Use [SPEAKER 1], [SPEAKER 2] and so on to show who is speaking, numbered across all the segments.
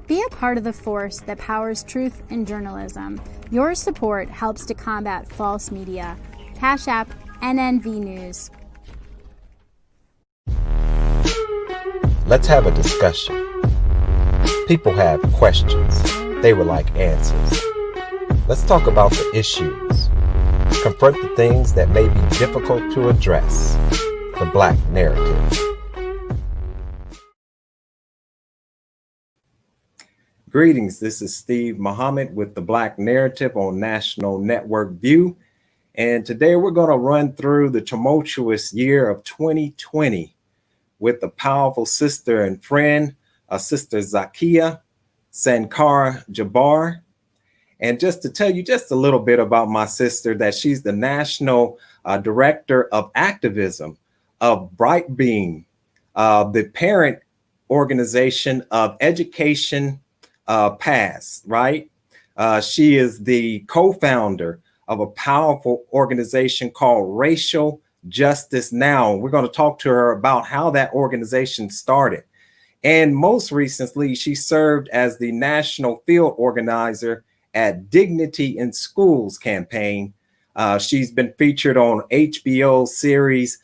[SPEAKER 1] Be a part of the force that powers truth in journalism. Your support helps to combat false media. Cash App NNV News.
[SPEAKER 2] Let's have a discussion. People have questions. They would like answers. Let's talk about the issues. Confront the things that may be difficult to address. The Black narrative. Greetings, this is Steve Muhammad with the Black Narrative on National Network View. And today we're going to run through the tumultuous year of 2020 with a powerful sister and friend, Sister Zakiya Sankara-Jabar. And just to tell you just a little bit about my sister, that she's the National Director of Activism of Brightbeam, the parent organization of Education Pass, right? She is the co-founder of a powerful organization called Racial Justice Now. We're going to talk to her about how that organization started. And most recently, she served as the national field organizer at Dignity in Schools campaign. She's been featured on HBO series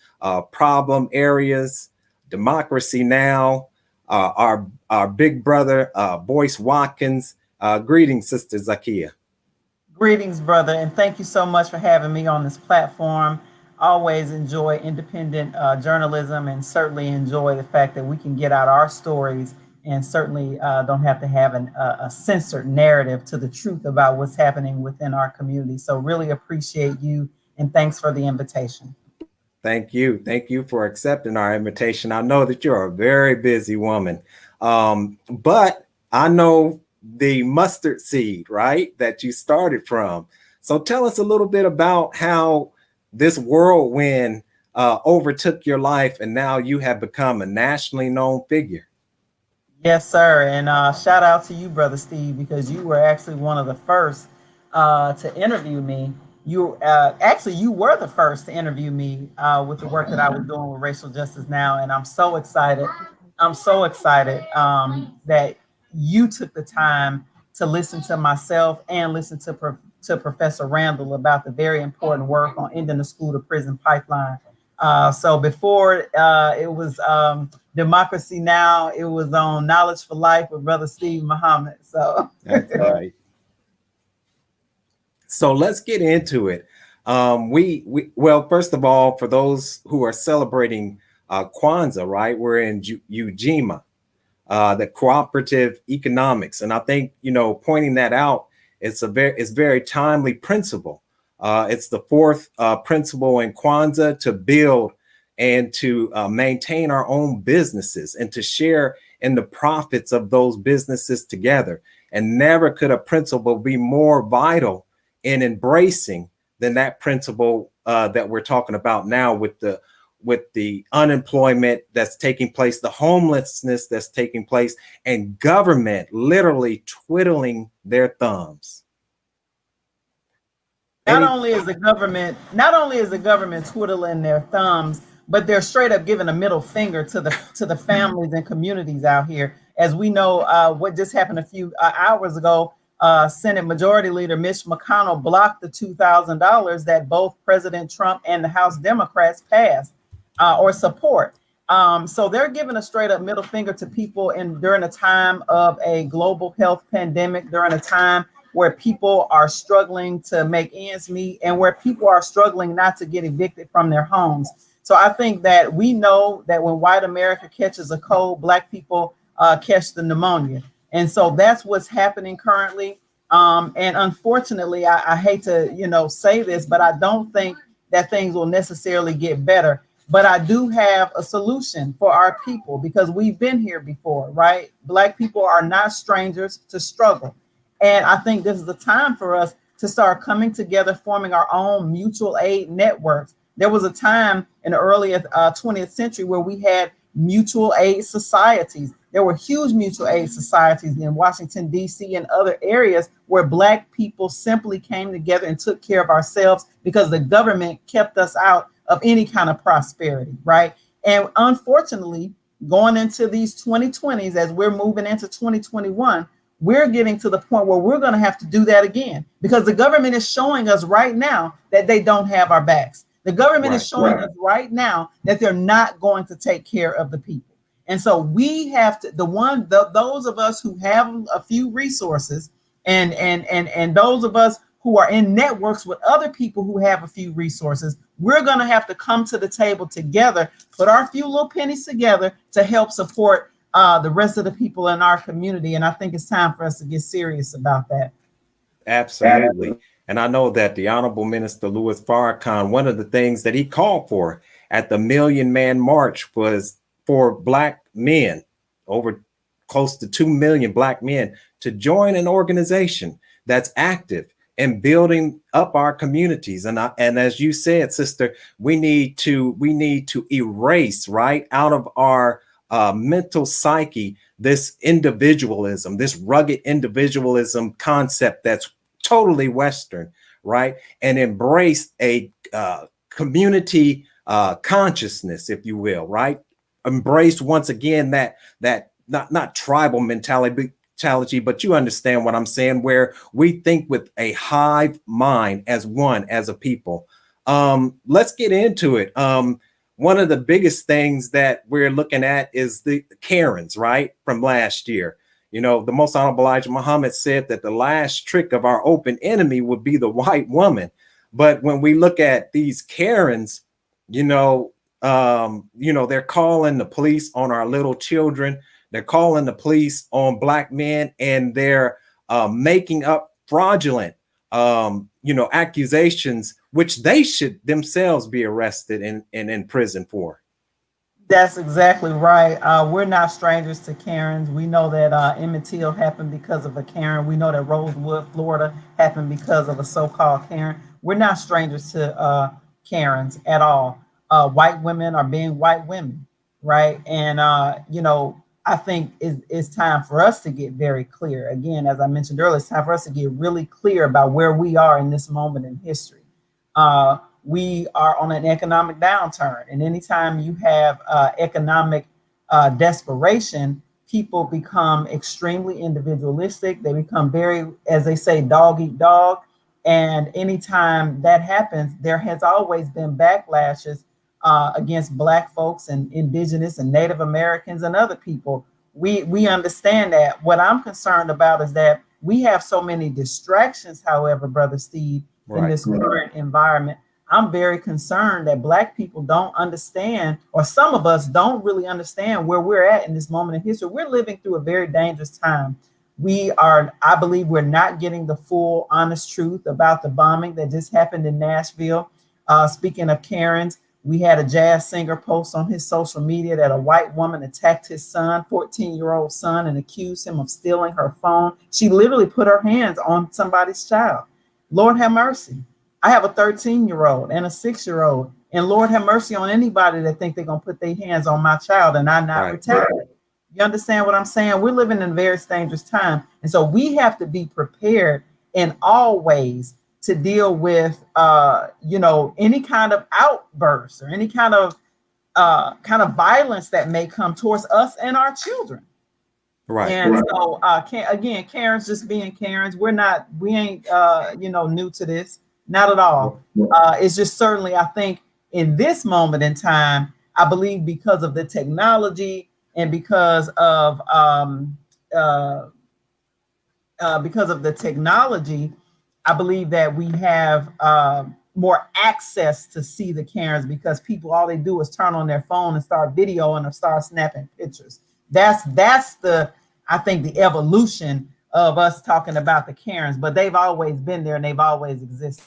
[SPEAKER 2] Problem Areas, Democracy Now!, our big brother, Boyce Watkins. Greetings, Sister Zakiya.
[SPEAKER 3] Greetings, brother, and thank you so much for having me on this platform. Always enjoy independent journalism, and certainly enjoy the fact that we can get out our stories and certainly don't have to have a censored narrative to the truth about what's happening within our community. So really appreciate you, and thanks for the invitation.
[SPEAKER 2] Thank you. Thank you for accepting our invitation. I know that you're a very busy woman, but I know the mustard seed, right, that you started from. So tell us a little bit about how this whirlwind overtook your life, and now you have become a nationally known figure.
[SPEAKER 3] Yes, sir. And shout out to you, Brother Steve, because you were actually one of the first to interview me. You were the first to interview me with the work that I was doing with Racial Justice Now, and I'm so excited. I'm so excited that you took the time to listen to myself and listen to Professor Randall about the very important work on ending the school to prison pipeline. So before it was Democracy Now!, it was on Knowledge for Life with Brother Steve Muhammad. So
[SPEAKER 2] that's right. So let's get into it. Well, first of all, for those who are celebrating Kwanzaa, right? We're in Ujima, the cooperative economics, and I think pointing that out, it's very timely principle. It's the fourth principle in Kwanzaa, to build and to maintain our own businesses and to share in the profits of those businesses together. And never could a principle be more vital in embracing than that principle that we're talking about now, with the unemployment that's taking place, the homelessness that's taking place, and government literally twiddling their thumbs.
[SPEAKER 3] Not only is the government twiddling their thumbs, but they're straight up giving a middle finger to the families and communities out here. As we know, what just happened a few hours ago, Senate Majority Leader Mitch McConnell blocked the $2,000 that both President Trump and the House Democrats passed or support. So they're giving a straight up middle finger to people during a time of a global health pandemic, during a time where people are struggling to make ends meet, and where people are struggling not to get evicted from their homes. So I think that we know that when white America catches a cold, Black people catch the pneumonia. And so that's what's happening currently. And unfortunately, I hate to, say this, but I don't think that things will necessarily get better. But I do have a solution for our people, because we've been here before, right? Black people are not strangers to struggle. And I think this is the time for us to start coming together, forming our own mutual aid networks. There was a time in the early 20th century where we had mutual aid societies. There were huge mutual aid societies in Washington, D.C. and other areas where Black people simply came together and took care of ourselves, because the government kept us out of any kind of prosperity, right? And unfortunately, going into these 2020s, as we're moving into 2021, we're getting to the point where we're going to have to do that again, because the government is showing us right now that they don't have our backs. The government is showing us right now that they're not going to take care of the people. And so we have to, those of us who have a few resources, and those of us who are in networks with other people who have a few resources, we're going to have to come to the table together, put our few little pennies together to help support the rest of the people in our community. And I think it's time for us to get serious about that.
[SPEAKER 2] Absolutely. And I know that the Honorable Minister Louis Farrakhan, one of the things that he called for at the Million Man March was for Black men, over close to 2 million Black men, to join an organization that's active in building up our communities. And as you said, sister, we need to erase right out of our mental psyche this individualism, this rugged individualism concept that's totally Western, right? And embrace a community consciousness, if you will, right? Embrace once again that not tribal mentality, but you understand what I'm saying, where we think with a hive mind as one, as a people. Let's get into it. One of the biggest things that we're looking at is the Karens, right, from last year. You know, the Most Honorable Elijah Muhammad said that the last trick of our open enemy would be the white woman. But when we look at these Karens, they're calling the police on our little children. They're calling the police on Black men, and they're making up fraudulent, accusations, which they should themselves be arrested and in prison for.
[SPEAKER 3] That's exactly right. We're not strangers to Karens. We know that Emmett Till happened because of a Karen. We know that Rosewood, Florida happened because of a so-called Karen. We're not strangers to Karens at all. White women are being white women, right? And, I think it's time for us to get very clear. Again, as I mentioned earlier, it's time for us to get really clear about where we are in this moment in history. We are on an economic downturn, and anytime you have economic desperation, people become extremely individualistic. They become very, as they say, dog eat dog. And anytime that happens, there has always been backlashes against Black folks and Indigenous and Native Americans and other people. We understand that. What I'm concerned about is that we have so many distractions, however, Brother Steve, in this current environment. I'm very concerned that Black people don't understand, or some of us don't really understand where we're at in this moment in history. We're living through a very dangerous time. I believe we're not getting the full honest truth about the bombing that just happened in Nashville. Speaking of Karens, we had a jazz singer post on his social media that a white woman attacked his son, 14-year-old son, and accused him of stealing her phone. She literally put her hands on somebody's child. Lord have mercy. I have a 13-year-old and a 6-year-old, and Lord have mercy on anybody that think they're going to put their hands on my child and I not retaliate. You understand what I'm saying? We're living in a very dangerous time. And so we have to be prepared in all ways to deal with, any kind of outbursts or any kind of violence that may come towards us and our children.
[SPEAKER 2] Right.
[SPEAKER 3] And so, again, Karen's just being Karen's. We ain't, new to this. Not at all. It's just certainly, I think, in this moment in time, I believe because of the technology and because of the technology, I believe that we have more access to see the Karens, because people, all they do is turn on their phone and start videoing or start snapping pictures. That's I think the evolution of us talking about the Karens, but they've always been there and they've always existed.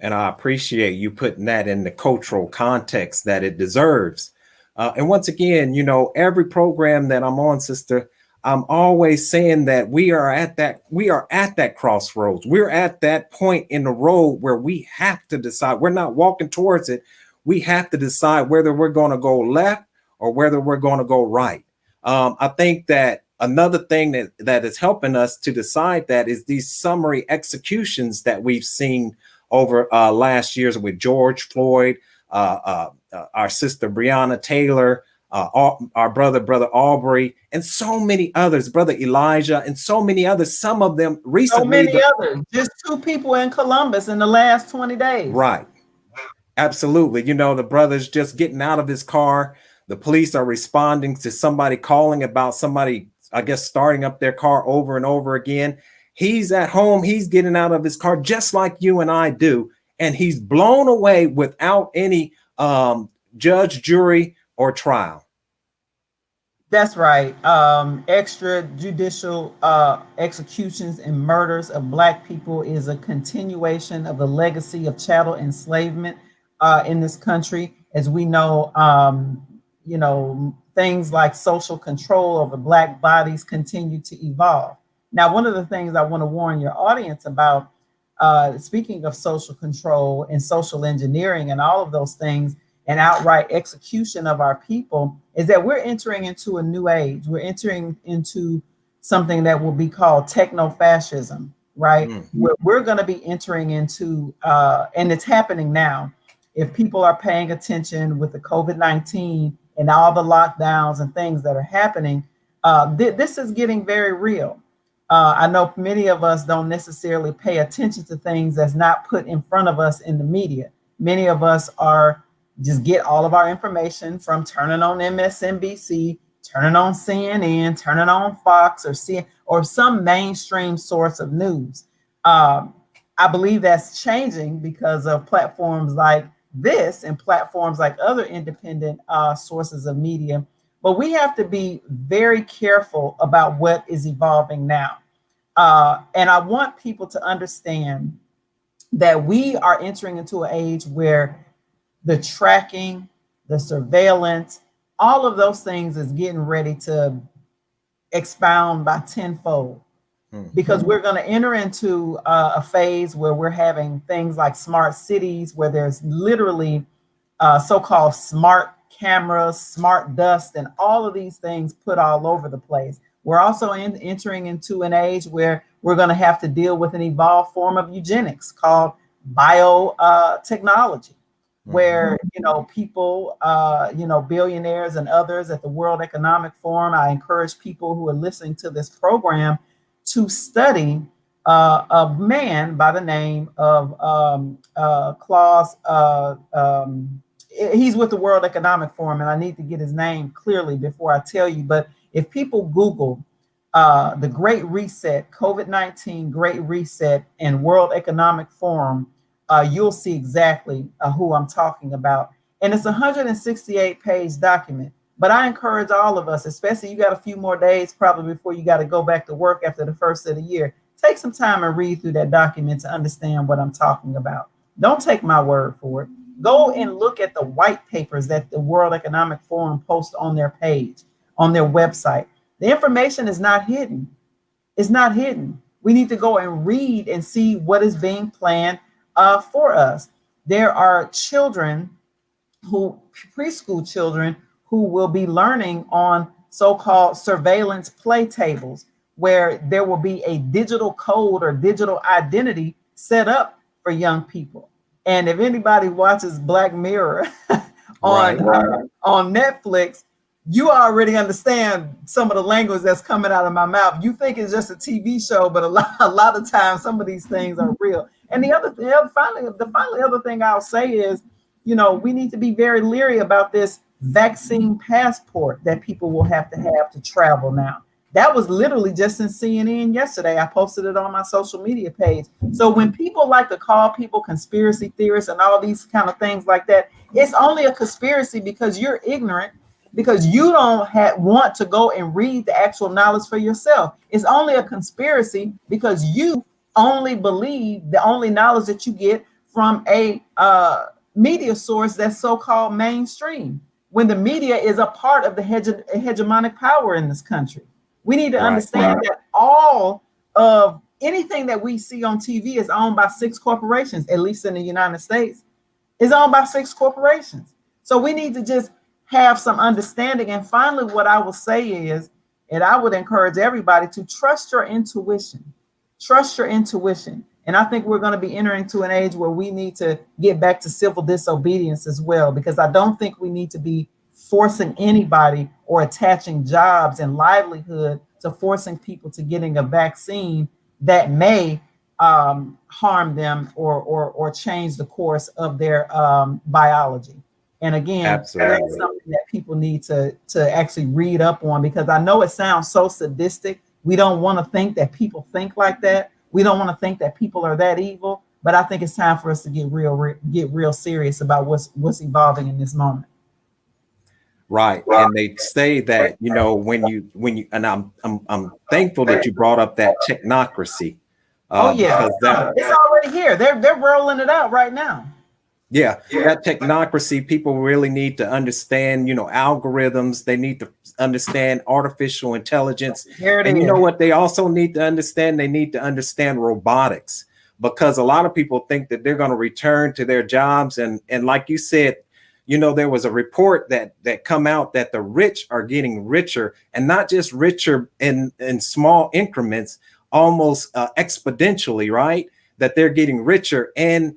[SPEAKER 2] And I appreciate you putting that in the cultural context that it deserves. And once again, every program that I'm on, sister, I'm always saying that we are at that crossroads. We're at that point in the road where we have to decide. We're not walking towards it. We have to decide whether we're going to go left or whether we're going to go right. I think that another thing that is helping us to decide that is these summary executions that we've seen over last year's with George Floyd, our sister Breonna Taylor, our brother Aubrey, and so many others, brother Elijah, and so many others. Some of them
[SPEAKER 3] So
[SPEAKER 2] recently.
[SPEAKER 3] many others. Just 2 people in Columbus in the last 20 days.
[SPEAKER 2] Right. Absolutely. You know, the brother's just getting out of his car. The police are responding to somebody calling about somebody, I guess, starting up their car over and over again. He's at home. He's getting out of his car just like you and I do. And he's blown away without any judge, jury, or trial.
[SPEAKER 3] That's right. Extrajudicial executions and murders of Black people is a continuation of the legacy of chattel enslavement in this country. As we know, things like social control over Black bodies continue to evolve. Now, one of the things I want to warn your audience about, speaking of social control and social engineering and all of those things, and outright execution of our people, is that we're entering into a new age. We're entering into something that will be called techno-fascism, right? We're going to be entering into, and it's happening now. If people are paying attention with the COVID-19 and all the lockdowns and things that are happening, this is getting very real. I know many of us don't necessarily pay attention to things that's not put in front of us in the media. Many of us are just get all of our information from turning on MSNBC, turning on CNN, turning on Fox or some mainstream source of news. I believe that's changing because of platforms like this and platforms like other independent sources of media. But we have to be very careful about what is evolving now. And I want people to understand that we are entering into an age where the tracking, the surveillance, all of those things is getting ready to expound by tenfold, because we're going to enter into a phase where we're having things like smart cities, where there's literally so-called smart cameras, smart dust, and all of these things put all over the place. We're also entering into an age where we're going to have to deal with an evolved form of eugenics called biotechnology. Where, people, billionaires and others at the World Economic Forum, I encourage people who are listening to this program to study a man by the name of Klaus. He's with the World Economic Forum, and I need to get his name clearly before I tell you. But if people Google the Great Reset, COVID-19 Great Reset, and World Economic Forum, you'll see exactly who I'm talking about. And it's a 168-page document. But I encourage all of us, especially you got a few more days probably before you got to go back to work after the first of the year, take some time and read through that document to understand what I'm talking about. Don't take my word for it. Go and look at the white papers that the World Economic Forum posts on their page, on their website. The information is not hidden. It's not hidden. We need to go and read and see what is being planned for us. There are children preschool children who will be learning on so-called surveillance play tables, where there will be a digital code or digital identity set up for young people. And if anybody watches Black Mirror on Netflix, you already understand some of the language that's coming out of my mouth. You think it's just a TV show, but a lot of times some of these things are real. And the other thing I'll say is, we need to be very leery about this vaccine passport that people will have to travel now. That was literally just in CNN yesterday. I posted it on my social media page. So when people like to call people conspiracy theorists and all these kind of things like that, it's only a conspiracy because you're ignorant, because you don't want to go and read the actual knowledge for yourself. It's only a conspiracy because you only believe the only knowledge that you get from a media source that's so-called mainstream, when the media is a part of the hegemonic power in this country. We need to understand that all of anything that we see on TV is owned by 6 corporations, at least in the United States, is owned by 6 corporations. So we need to just have some understanding. And finally, what I will say is, and I would encourage everybody to trust your intuition. Trust your intuition. And I think we're going to be entering to an age where we need to get back to civil disobedience as well, because I don't think we need to be forcing anybody or attaching jobs and livelihood to forcing people to getting a vaccine that may harm them or change the course of their biology. And again,
[SPEAKER 2] Absolutely.
[SPEAKER 3] that's something that people need to actually read up on, because I know it sounds so sadistic. We don't want to think that people think like that. We don't want to think that people are that evil. But I think it's time for us to get real serious about what's evolving in this moment.
[SPEAKER 2] Right. And they say that, you know, when you and I'm thankful that you brought up that technocracy.
[SPEAKER 3] Oh yeah, it's already here. They're rolling it out right now.
[SPEAKER 2] Yeah, that technocracy, people really need to understand, you know, algorithms. They need to understand artificial intelligence. And you know what they also need to understand? They need to understand robotics, because a lot of people think that they're going to return to their jobs. And like you said, you know, there was a report that come out that the rich are getting richer, and not just richer in small increments, almost exponentially, right? That they're getting richer. And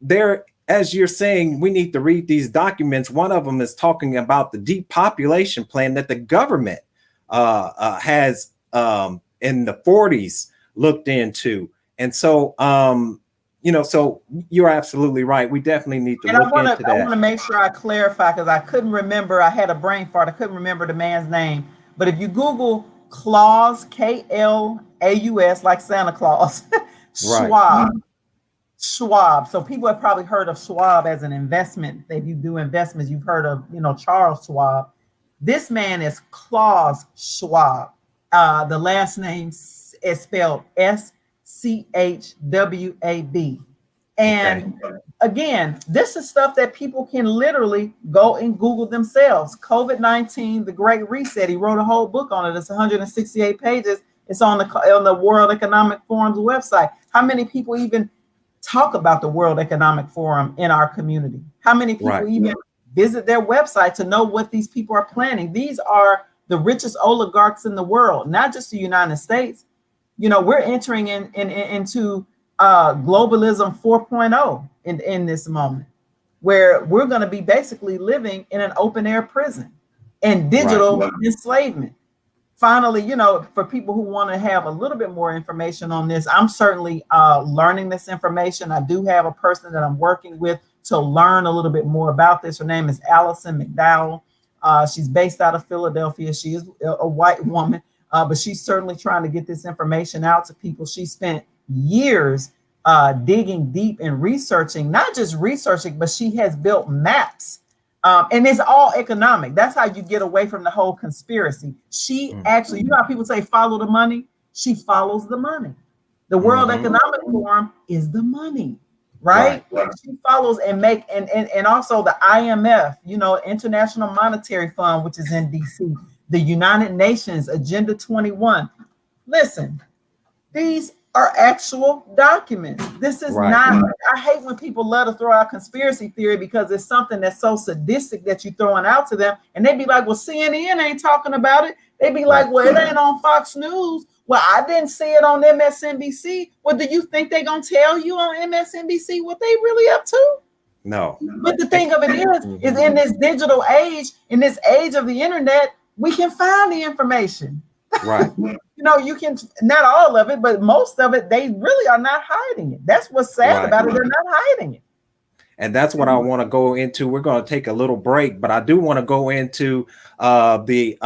[SPEAKER 2] they're, as you're saying, we need to read these documents. One of them is talking about the depopulation plan that the government has in the 40s looked into. And so, you know, so you're absolutely right. We definitely need to look into that.
[SPEAKER 3] I want to make sure I clarify, because I couldn't remember. I had a brain fart. I couldn't remember the man's name. But if you Google Claus, Klaus, like Santa Claus, Schwab. Right. Schwab. So people have probably heard of Schwab as an investment. If you do investments, you've heard of, you know, Charles Schwab. This man is Klaus Schwab. The last name is spelled SCHWAB. And again, this is stuff that people can literally go and Google themselves. COVID-19, the Great Reset. He wrote a whole book on it. It's 168 pages. It's on the World Economic Forum's website. How many people even talk about the World Economic Forum in our community? How many people even visit their website to know what these people are planning? These are the richest oligarchs in the world, not just the United States. You know, we're entering into globalism 4.0 in this moment, where we're going to be basically living in an open air prison and digital enslavement. Finally, you know, for people who want to have a little bit more information on this, I'm certainly learning this information. I do have a person that I'm working with to learn a little bit more about this. Her name is Allison McDowell. She's based out of Philadelphia. She is a white woman, but she's certainly trying to get this information out to people. She spent years digging deep and researching, not just researching, but she has built maps. And it's all economic. That's how you get away from the whole conspiracy. She actually, you know how people say follow the money? She follows the money. The World Economic Forum is the money, right? She follows and also the IMF, you know, International Monetary Fund, which is in DC, the United Nations, Agenda 21. Listen, these are actual documents. This is not, I hate when people love to throw out conspiracy theory because it's something that's so sadistic that you're throwing out to them. And they be like, well, CNN ain't talking about it. They be like, well, it ain't on Fox News. Well, I didn't see it on MSNBC. Well, do you think they're going to tell you on MSNBC what they really up to?
[SPEAKER 2] No.
[SPEAKER 3] But the thing of it is in this digital age, in this age of the internet, we can find the information.
[SPEAKER 2] Right.
[SPEAKER 3] You know, you can, not all of it, but most of it, they really are not hiding it. That's what's sad about it. They're not hiding it.
[SPEAKER 2] And that's what I want to go into. We're going to take a little break, but I do want to go into the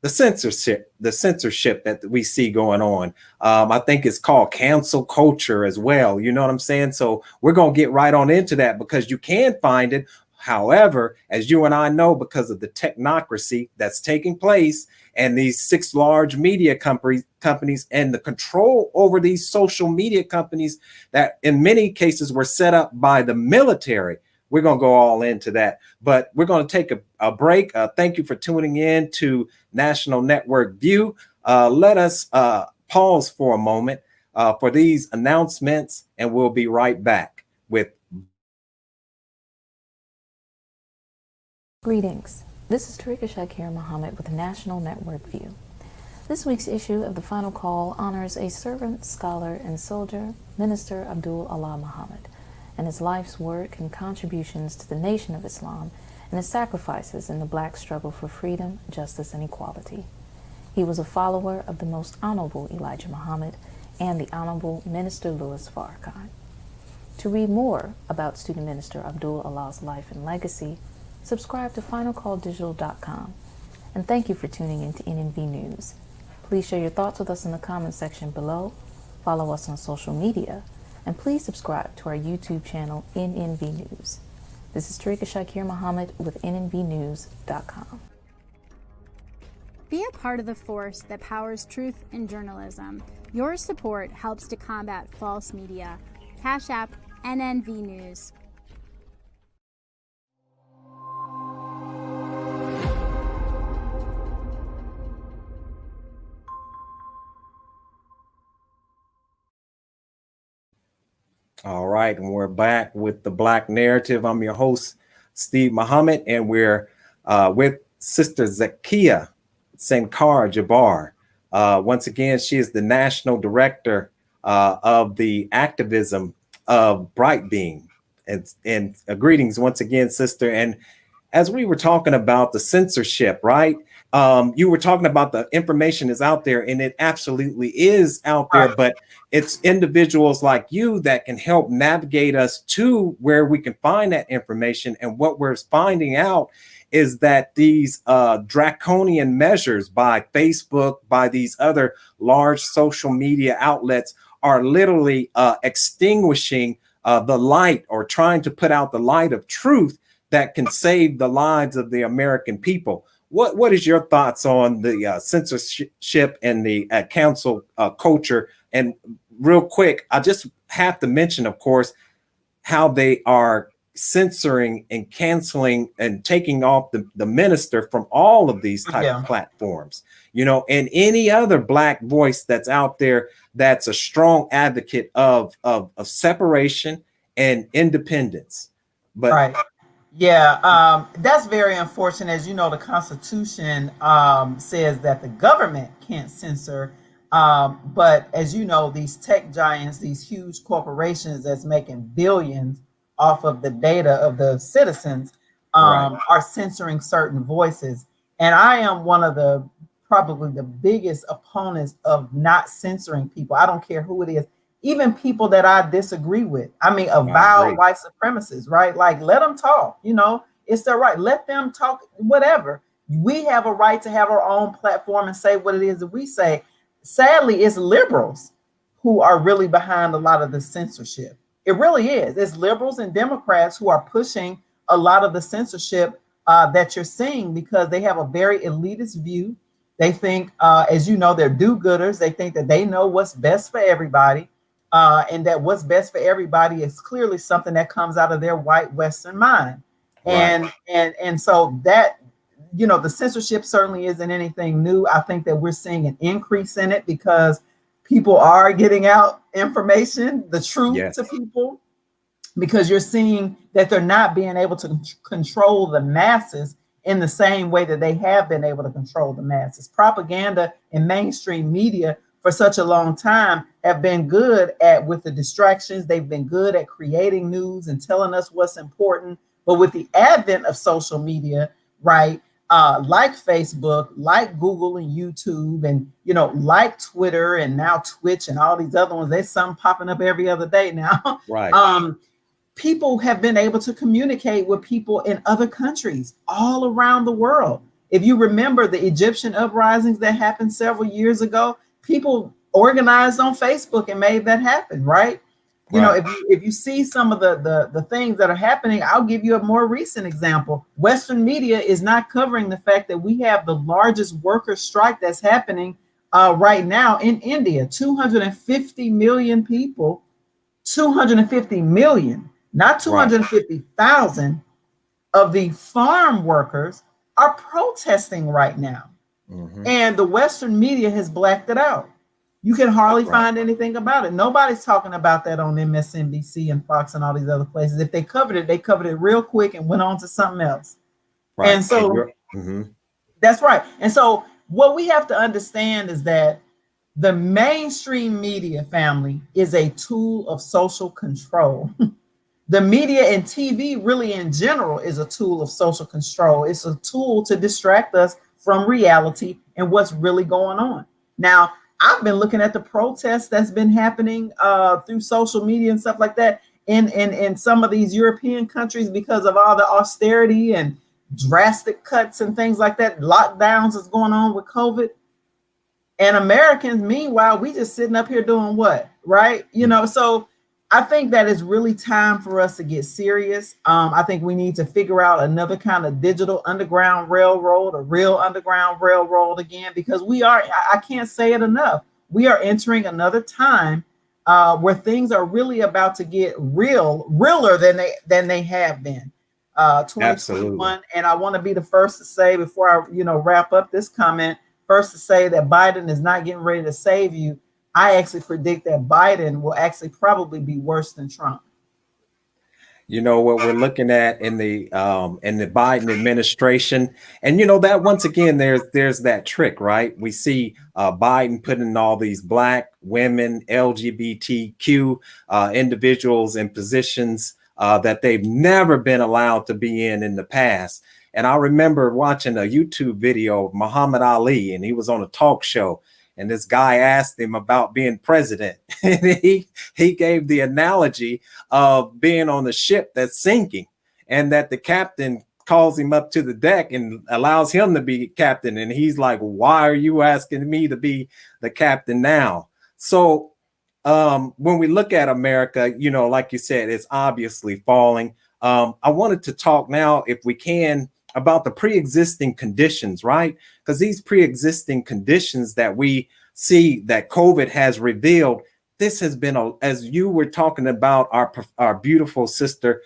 [SPEAKER 2] censorship that we see going on. I think it's called cancel culture as well. You know what I'm saying? So we're going to get right on into that because you can find it. However, as you and I know, because of the technocracy that's taking place and these 6 large media companies and the control over these social media companies that in many cases were set up by the military, we're going to go all into that. But we're going to take a break. Thank you for tuning in to National Network View. Let us pause for a moment for these announcements, and we'll be right back with.
[SPEAKER 4] Greetings. This is Tarika Shakir Muhammad with National Network View. This week's issue of The Final Call honors a servant, scholar, and soldier, Minister Abdul Allah Muhammad, and his life's work and contributions to the Nation of Islam and his sacrifices in the Black struggle for freedom, justice, and equality. He was a follower of the Most Honorable Elijah Muhammad and the Honorable Minister Louis Farrakhan. To read more about Student Minister Abdul Allah's life and legacy, subscribe to finalcalldigital.com. And thank you for tuning in to NNV News. Please share your thoughts with us in the comments section below, follow us on social media, and please subscribe to our YouTube channel, NNV News. This is Tarika Shakir Muhammad with NNVnews.com.
[SPEAKER 1] Be a part of the force that powers truth in journalism. Your support helps to combat false media. Cash App, NNV News.
[SPEAKER 2] All right, and we're back with the Black Narrative. I'm your host, Steve Muhammad, and we're with Sister Zakiya Sankara-Jabar. Once again, she is the National Director of the Activism of Brightbeam. And greetings once again, Sister. And as we were talking about the censorship, right? You were talking about the information is out there, and it absolutely is out there, but it's individuals like you that can help navigate us to where we can find that information. And what we're finding out is that these draconian measures by Facebook, by these other large social media outlets are literally extinguishing the light, or trying to put out the light of truth that can save the lives of the American people. What is your thoughts on the censorship and the council culture? And real quick, I just have to mention, of course, how they are censoring and canceling and taking off the minister from all of these type of platforms, you know, and any other Black voice that's out there that's a strong advocate of separation and independence. But
[SPEAKER 3] yeah, that's very unfortunate. As you know, the Constitution says that the government can't censor. But as you know, these tech giants, these huge corporations that's making billions off of the data of the citizens are censoring certain voices. And I am one of the probably the biggest opponents of not censoring people. I don't care who it is, even people that I disagree with. I mean, avowed white supremacists, right? Like, let them talk, you know, it's their right. Let them talk, whatever. We have a right to have our own platform and say what it is that we say. Sadly, it's liberals who are really behind a lot of the censorship. It really is. It's liberals and Democrats who are pushing a lot of the censorship that you're seeing, because they have a very elitist view. They think, as you know, they're do-gooders. They think that they know what's best for everybody, and that what's best for everybody is clearly something that comes out of their white Western mind. And so that, you know, the censorship certainly isn't anything new. I think that we're seeing an increase in it because people are getting out information, the truth to people, because you're seeing that they're not being able to control the masses in the same way that they have been able to control the masses. Propaganda and mainstream media for such a long time have been good at, with the distractions, they've been good at creating news and telling us what's important. But with the advent of social media, right, like Facebook, like Google and YouTube, and, you know, like Twitter and now Twitch and all these other ones, there's something popping up every other day now. People have been able to communicate with people in other countries all around the world. If you remember the Egyptian uprisings that happened several years ago, people organized on Facebook and made that happen, right? You know, if you see some of the things that are happening, I'll give you a more recent example. Western media is not covering the fact that we have the largest worker strike that's happening right now in India. 250 million people, 250 million, not 250,000 of the farm workers are protesting right now. And the Western media has blacked it out. You can hardly find anything about it. Nobody's talking about that on MSNBC and Fox and all these other places. If they covered it real quick and went on to something else. And so that's right. And so what we have to understand is that the mainstream media, family, is a tool of social control. The media and TV really in general is a tool of social control. It's a tool to distract us from reality and what's really going on. Now, I've been looking at the protests that's been happening through social media and stuff like that in some of these European countries because of all the austerity and drastic cuts and things like that. Lockdowns is going on with COVID. And Americans, meanwhile, we just sitting up here doing what, right? You know, so I think that it's really time for us to get serious. I think we need to figure out another kind of digital underground railroad, a real underground railroad again, because I can't say it enough. We are entering another time where things are really about to get realer than they have been. 2021. Absolutely. And I want to be the first to say before I, wrap up this comment, first to say that Biden is not getting ready to save you. I actually predict that Biden will actually probably be worse than Trump.
[SPEAKER 2] You know what we're looking at in the Biden administration, and that once again there's that trick, right? We see Biden putting all these Black women, LGBTQ individuals in positions that they've never been allowed to be in the past. And I remember watching a YouTube video of Muhammad Ali, and he was on a talk show. And this guy asked him about being president. And he gave the analogy of being on the ship that's sinking, and that the captain calls him up to the deck and allows him to be captain. And he's like, why are you asking me to be the captain now? So when we look at America, like you said, it's obviously falling. I wanted to talk now, if we can, about the pre-existing conditions, right? Because these pre-existing conditions that we see that COVID has revealed, this has been, as you were talking about, our beautiful sister,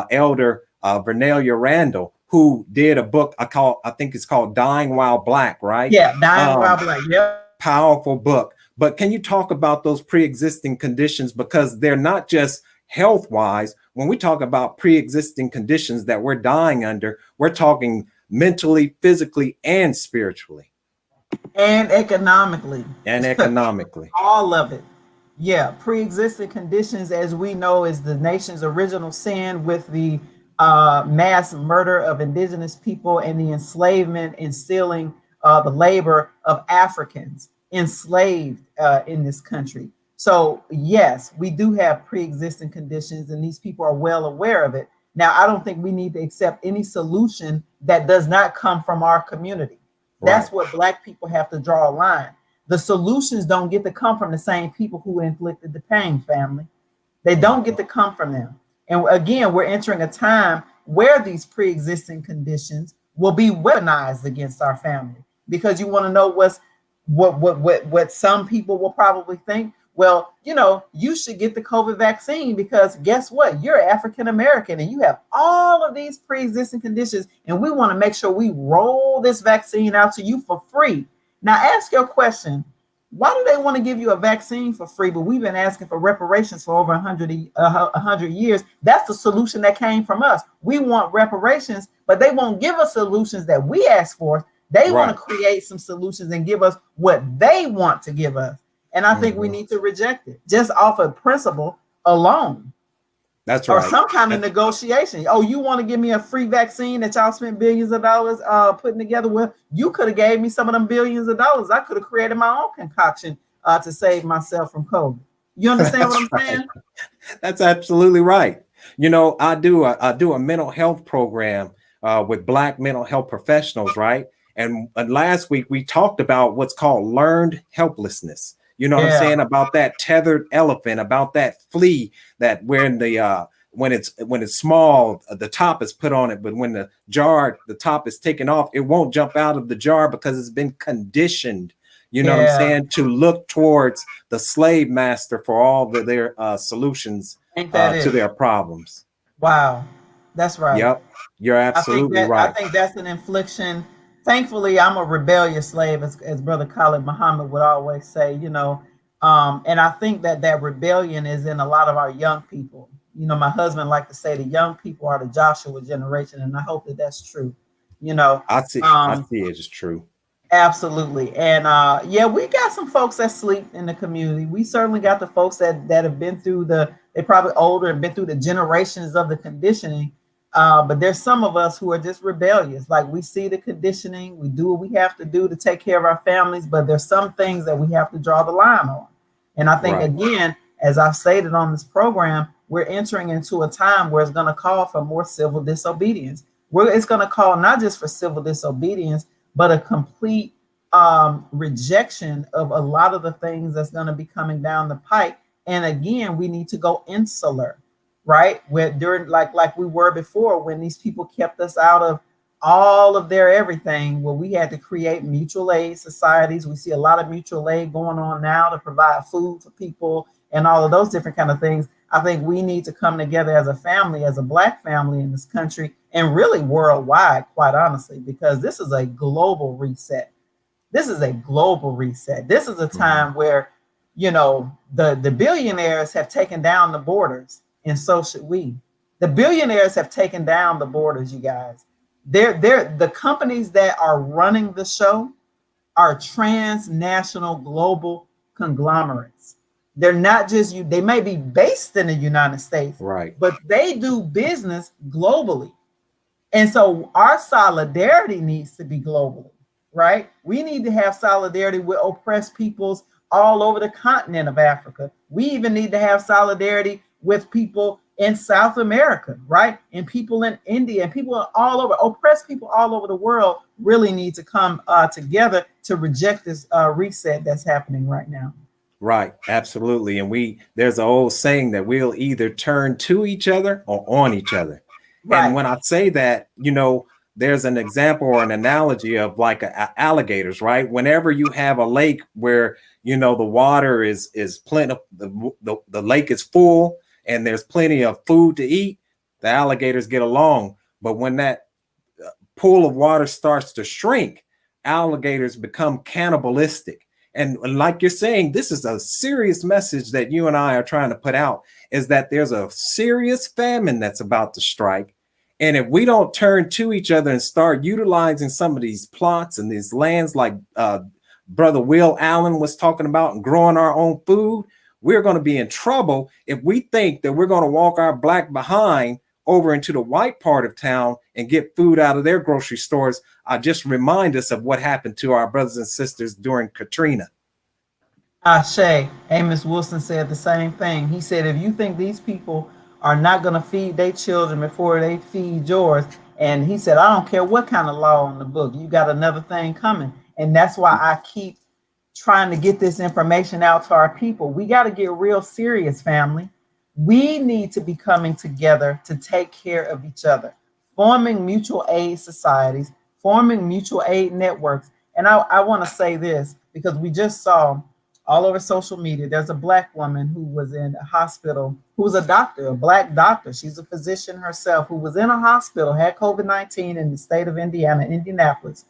[SPEAKER 2] Elder Vernelia Randall, who did a book I think it's called Dying While Black, right?
[SPEAKER 3] Yeah, Dying While Black, yeah.
[SPEAKER 2] Powerful book. But can you talk about those pre-existing conditions? Because they're not just health-wise. When we talk about pre-existing conditions that we're dying under, we're talking mentally, physically, and spiritually.
[SPEAKER 3] And economically.
[SPEAKER 2] All
[SPEAKER 3] of it. Yeah, pre-existing conditions, as we know, is the nation's original sin with the mass murder of indigenous people and the enslavement and stealing the labor of Africans enslaved in this country. So yes, we do have pre-existing conditions, and these people are well aware of it. Now, I don't think we need to accept any solution that does not come from our community. That's what Black people have to draw a line. The solutions don't get to come from the same people who inflicted the pain, family. They don't get to come from them. And again, we're entering a time where these pre-existing conditions will be weaponized against our family. Because you want to know what some people will probably think. Well, you should get the COVID vaccine because guess what? You're African American and you have all of these pre-existing conditions, and we want to make sure we roll this vaccine out to you for free. Now, ask your question. Why do they want to give you a vaccine for free? But we've been asking for reparations for over 100 years. That's the solution that came from us. We want reparations, but they won't give us solutions that we ask for. They want to create some solutions and give us what they want to give us. And I think we need to reject it just off of principle alone.
[SPEAKER 2] That's right.
[SPEAKER 3] Or some kind of negotiation. Oh, you want to give me a free vaccine that y'all spent billions of dollars putting together? Well, you could have gave me some of them billions of dollars. I could have created my own concoction to save myself from COVID. You understand what I'm saying?
[SPEAKER 2] That's absolutely right. I do a mental health program with Black mental health professionals, right? And last week we talked about what's called learned helplessness. You know what I'm saying, about that tethered elephant, about that flea that when it's small, the top is put on it, but when the top is taken off, it won't jump out of the jar because it's been conditioned. You know what I'm saying, to look towards the slave master for all their solutions to their problems.
[SPEAKER 3] Wow, that's right.
[SPEAKER 2] Yep, you're absolutely right.
[SPEAKER 3] I think that's an infliction. Thankfully, I'm a rebellious slave, as Brother Khalid Muhammad would always say, and I think that rebellion is in a lot of our young people. My husband liked to say the young people are the Joshua generation, and I hope that that's true.
[SPEAKER 2] I see it is true.
[SPEAKER 3] Absolutely. And we got some folks that sleep in the community. We certainly got the folks that have been through the They're probably older and been through the generations of the conditioning. But there's some of us who are just rebellious. Like, we see the conditioning, we do what we have to do to take care of our families, but there's some things that we have to draw the line on. And I think, again, as I've stated on this program, we're entering into a time where it's going to call for more civil disobedience. It's going to call not just for civil disobedience, but a complete rejection of a lot of the things that's going to be coming down the pike. And again, we need to go insular, right? Where during like we were before, when these people kept us out of all of their everything, where we had to create mutual aid societies. We see a lot of mutual aid going on now to provide food for people and all of those different kind of things. I think we need to come together as a family, as a Black family in this country, and really worldwide, quite honestly, because this is a global reset. This is a global reset. This is a time where, you know, the billionaires have taken down the borders, and so should we. The billionaires have taken down the borders, you guys. They're the companies that are running the show are transnational global conglomerates. They're not just you, they may be based in the United States,
[SPEAKER 2] right,
[SPEAKER 3] but they do business globally. And so our solidarity needs to be globally, right? We need to have solidarity with oppressed peoples all over the continent of Africa. We even need to have solidarity with people in South America, right? And people in India, and people all over, oppressed people all over the world really need to come together to reject this reset that's happening right now.
[SPEAKER 2] Right, absolutely. And there's an old saying that we'll either turn to each other or on each other. Right. And when I say that, you know, there's an example or an analogy of like alligators, right? Whenever you have a lake where, you know, the water is plenty, the lake is full and there's plenty of food to eat, the alligators get along. But when that pool of water starts to shrink, alligators become cannibalistic. And like you're saying, this is a serious message that you and I are trying to put out, is that there's a serious famine that's about to strike. And if we don't turn to each other and start utilizing some of these plots and these lands like Brother Will Allen was talking about, and growing our own food, we're going to be in trouble if we think that we're going to walk our Black behind over into the white part of town and get food out of their grocery stores. Just remind us of what happened to our brothers and sisters during Katrina.
[SPEAKER 3] Ashe, Amos Wilson said the same thing. He said, if you think these people are not going to feed their children before they feed yours, and he said, I don't care what kind of law on the book, you got another thing coming. And that's why I keep trying to get this information out to our people. We got to get real serious, family. We need to be coming together to take care of each other, forming mutual aid societies, forming mutual aid networks. And I want to say this, because we just saw all over social media, there's a Black woman who was in a hospital, who was a doctor, a Black doctor. She's a physician herself, who was in a hospital, had COVID-19 in the state of Indiana, Indianapolis.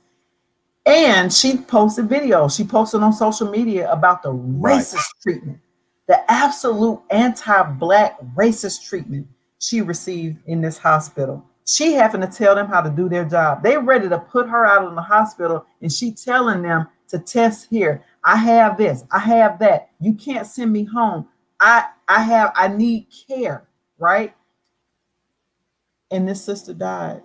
[SPEAKER 3] And she posted videos. She posted on social media about the racist treatment, the absolute anti-Black racist treatment she received in this hospital. She having to tell them how to do their job. They ready to put her out of the hospital, and she telling them to test here. I have this, I have that. You can't send me home. I need care, right? And this sister died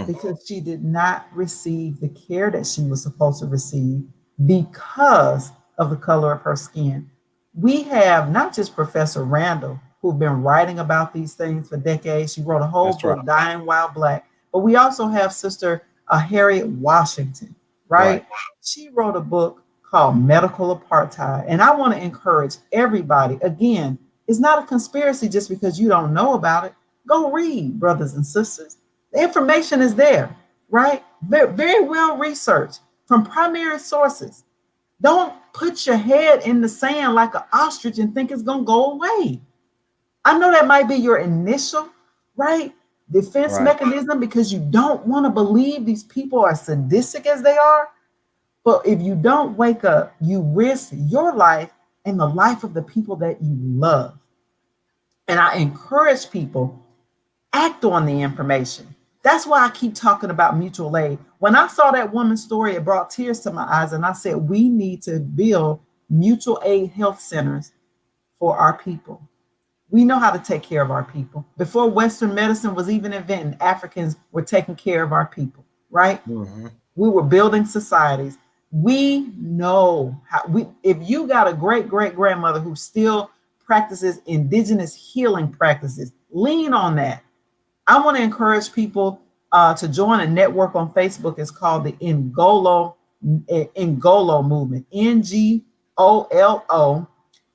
[SPEAKER 3] because she did not receive the care that she was supposed to receive because of the color of her skin. We have not just Professor Randall, who've been writing about these things for decades. She wrote a whole book, right, Dying While Black. But we also have Sister Harriet Washington, right? She wrote a book called Medical Apartheid. And I want to encourage everybody, again, it's not a conspiracy just because you don't know about it. Go read, brothers and sisters. The information is there, right? Very, very well researched from primary sources. Don't put your head in the sand like an ostrich and think it's going to go away. I know that might be your initial, right, defense mechanism, because you don't want to believe these people are sadistic as they are. But if you don't wake up, you risk your life and the life of the people that you love. And I encourage people, act on the information. That's why I keep talking about mutual aid. When I saw that woman's story, it brought tears to my eyes. And I said, we need to build mutual aid health centers for our people. We know how to take care of our people. Before Western medicine was even invented, Africans were taking care of our people, right?
[SPEAKER 2] Mm-hmm.
[SPEAKER 3] We were building societies. We know how if you got a great grandmother who still practices indigenous healing practices, lean on that. I want to encourage people to join a network on Facebook. It's called the Ngolo movement, Ngolo,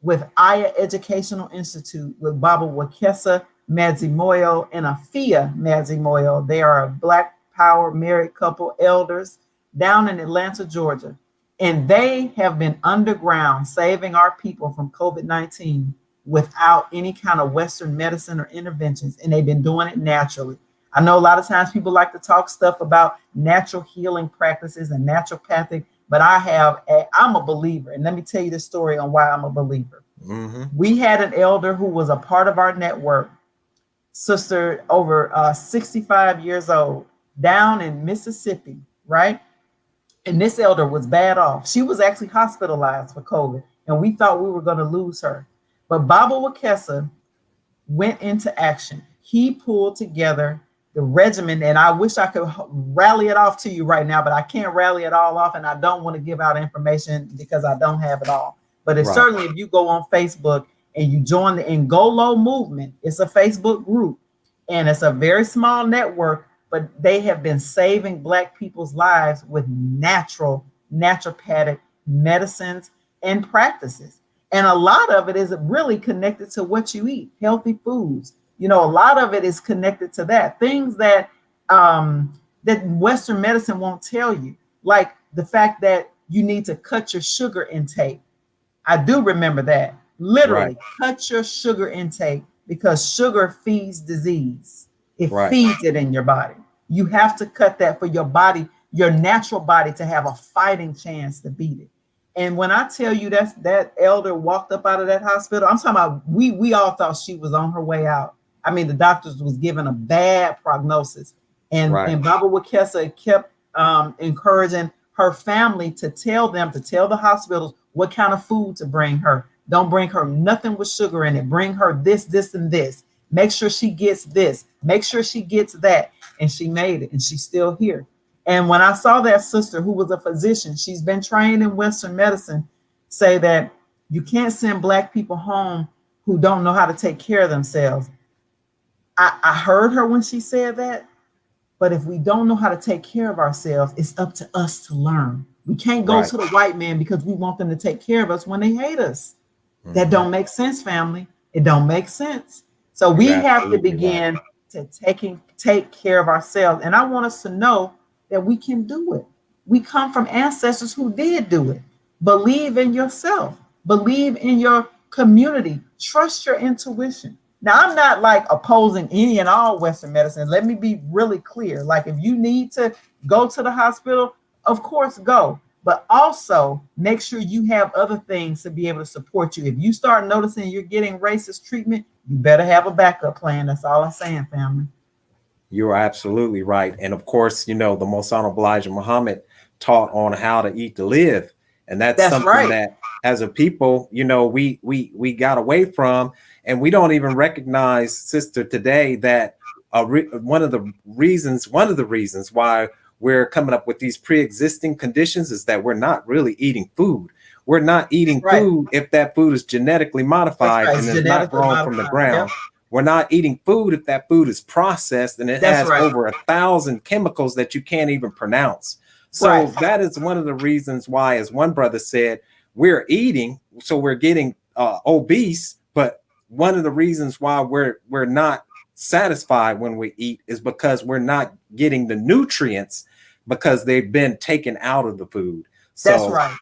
[SPEAKER 3] with Aya Educational Institute, with Baba Wakesa Madzimoyo and Afia Madzimoyo. They are a Black Power married couple, elders down in Atlanta, Georgia. And they have been underground saving our people from COVID-19 without any kind of Western medicine or interventions. And they've been doing it naturally. I know a lot of times people like to talk stuff about natural healing practices and naturopathic, but I'm a believer. And let me tell you the story on why I'm a believer.
[SPEAKER 2] Mm-hmm.
[SPEAKER 3] We had an elder who was a part of our network, sister over 65 years old, down in Mississippi, right? And this elder was bad off. She was actually hospitalized for COVID, and we thought we were going to lose her. But Baba Wakesa went into action. He pulled together the regimen, and I wish I could rally it off to you right now, but I can't rally it all off, and I don't want to give out information because I don't have it all. But it's certainly, if you go on Facebook and you join the Ngolo movement, it's a Facebook group, and it's a very small network, but they have been saving Black people's lives with naturopathic medicines and practices. And a lot of it is really connected to what you eat, healthy foods. You know, a lot of it is connected to that. Things that that Western medicine won't tell you, like the fact that you need to cut your sugar intake. I do remember that. Literally, cut your sugar intake because sugar feeds disease. It feeds it in your body. You have to cut that for your body, your natural body, to have a fighting chance to beat it. And when I tell you that elder walked up out of that hospital, I'm talking about we all thought she was on her way out. I mean, the doctors was given a bad prognosis. And Baba Wakesa kept encouraging her family to tell the hospitals what kind of food to bring her. Don't bring her nothing with sugar in it. Bring her this, this, and this. Make sure she gets this. Make sure she gets that. And she made it, and she's still here. And when I saw that sister, who was a physician, she's been trained in Western medicine, say that you can't send Black people home who don't know how to take care of themselves. I heard her when she said that, but if we don't know how to take care of ourselves, it's up to us to learn. We can't go to the white man because we want them to take care of us when they hate us. Mm-hmm. That don't make sense, family. It don't make sense. So we have to begin to take care of ourselves. And I want us to know that we can do it. We come from ancestors who did do it. Believe in yourself. Believe in your community. Trust your intuition. Now, I'm not like opposing any and all Western medicine. Let me be really clear. Like, if you need to go to the hospital, of course, go. But also make sure you have other things to be able to support you. If you start noticing you're getting racist treatment, you better have a backup plan. That's all I'm saying, family.
[SPEAKER 2] You are absolutely right. And of course, you know, the Most Honorable Elijah Muhammad taught on how to eat to live. And that's something that as a people, you know, we got away from, and we don't even recognize, sister, today that one of the reasons why we're coming up with these pre-existing conditions is that we're not really eating food. We're not eating food if that food is genetically modified and is not grown from the ground. Yep. We're not eating food if that food is processed and it has over 1,000 chemicals that you can't even pronounce. So that is one of the reasons why, as one brother said, we're eating, so we're getting obese. But one of the reasons why we're not satisfied when we eat is because we're not getting the nutrients because they've been taken out of the food. So
[SPEAKER 3] that's right.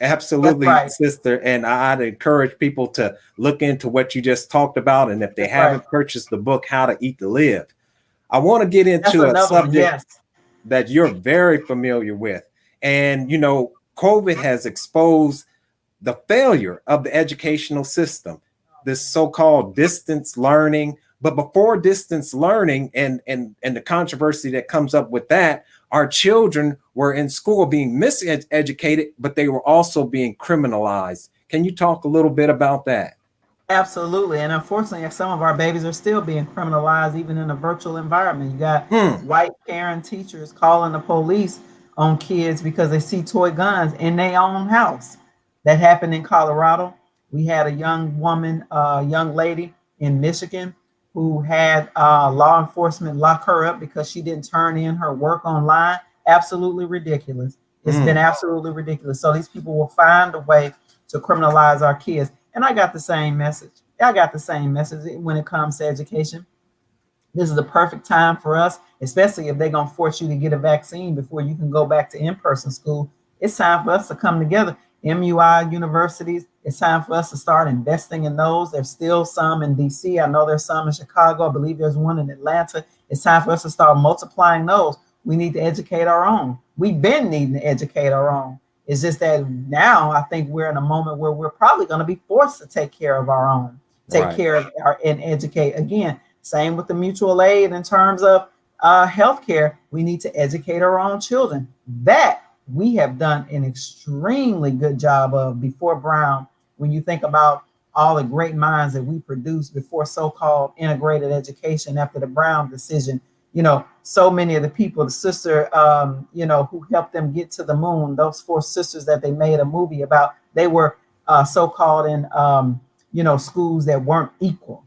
[SPEAKER 2] Absolutely, sister. And I'd encourage people to look into what you just talked about. And if they haven't purchased the book, How to Eat to Live, I want to get into a subject that you're very familiar with. And, you know, COVID has exposed the failure of the educational system, this so-called distance learning. But before distance learning and the controversy that comes up with that, our children were in school being miseducated, but they were also being criminalized. Can you talk a little bit about that?
[SPEAKER 3] Absolutely. And unfortunately, some of our babies are still being criminalized, even in a virtual environment. You got
[SPEAKER 2] Hmm.
[SPEAKER 3] white parent teachers calling the police on kids because they see toy guns in their own house. That happened in Colorado. We had a young woman, young lady in Michigan who had law enforcement lock her up because she didn't turn in her work online. Absolutely ridiculous. It's been
[SPEAKER 2] Hmm.
[SPEAKER 3] absolutely ridiculous. So these people will find a way to criminalize our kids. And I got the same message. I got the same message when it comes to education. This is the perfect time for us, especially if they're going to force you to get a vaccine before you can go back to in-person school. It's time for us to come together. MUI universities, it's time for us to start investing in those. There's still some in DC. I know there's some in Chicago. I believe there's one in Atlanta. It's time for us to start multiplying those. We need to educate our own. We've been needing to educate our own. It's just that now I think we're in a moment where we're probably going to be forced to take care of our own, take
[SPEAKER 2] Right.
[SPEAKER 3] care of our, and educate. Again, same with the mutual aid in terms of healthcare. We need to educate our own children. That we have done an extremely good job of before Brown. When you think about all the great minds that we produced before so-called integrated education after the Brown decision, so many of the people, the sister, who helped them get to the moon, those four sisters that they made a movie about, they were so-called in, schools that weren't equal.